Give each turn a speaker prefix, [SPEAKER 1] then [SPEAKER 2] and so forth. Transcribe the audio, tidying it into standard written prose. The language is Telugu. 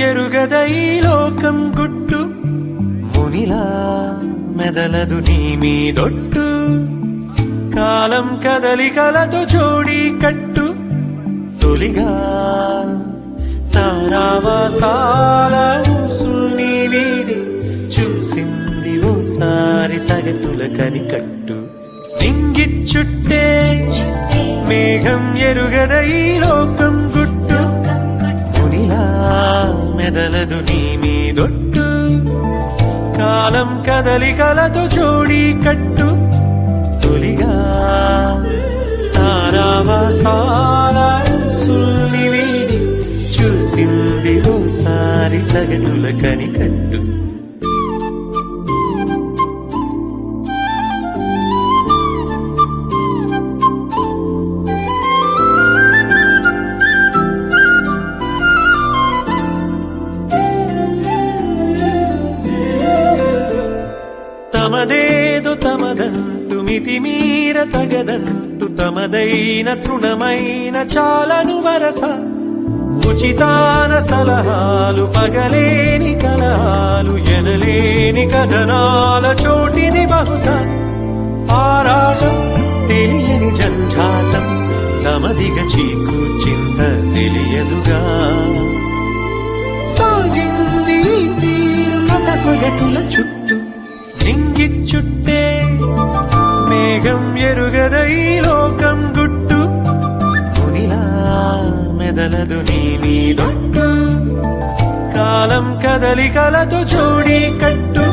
[SPEAKER 1] ఎరుగద ఈ లోకం గుట్టు మునిలా మెదలదు నీ మీదొట్టు కాలం కదలికలతో జోడి కట్టు తొలిగా తారావాసాల ఊసుల్ని వీడి చూసింది ఓసారి సగటుల కనికట్టు నింగిచ్చుట్టే మేఘం ఎరుగద ఈ లోకం గుట్టు మునిలా మెదలదు నీ మీదొట్టు కాలం కదలికలతో జోడి కట్టు తొలిగా తారావాసాల ఊసుల్ని వీడి చూసింది ఓసారి సగటుల కనికట్టు తమదేదో తమదంటు మితిమీర తగదంటు తమదైన తృణమైన చాలను వరస ఉచితాన సలహాలు పగలేని కలహాలు ఎనలేని కథనాల చోటిది బహుశా ఆరాటం తెలియని జంఝాటం తమదిగ చీకు చింత తెలియదుగా సాగింది తీరు కథ సగటుల చుట్టూ నింగిచ్చుట్టే మేఘం ఎరుగద ఈ లోకం గుట్టు మునిలా మెదలదు నీ మీదొట్టు కాలం కదలికలతో జోడి కట్టు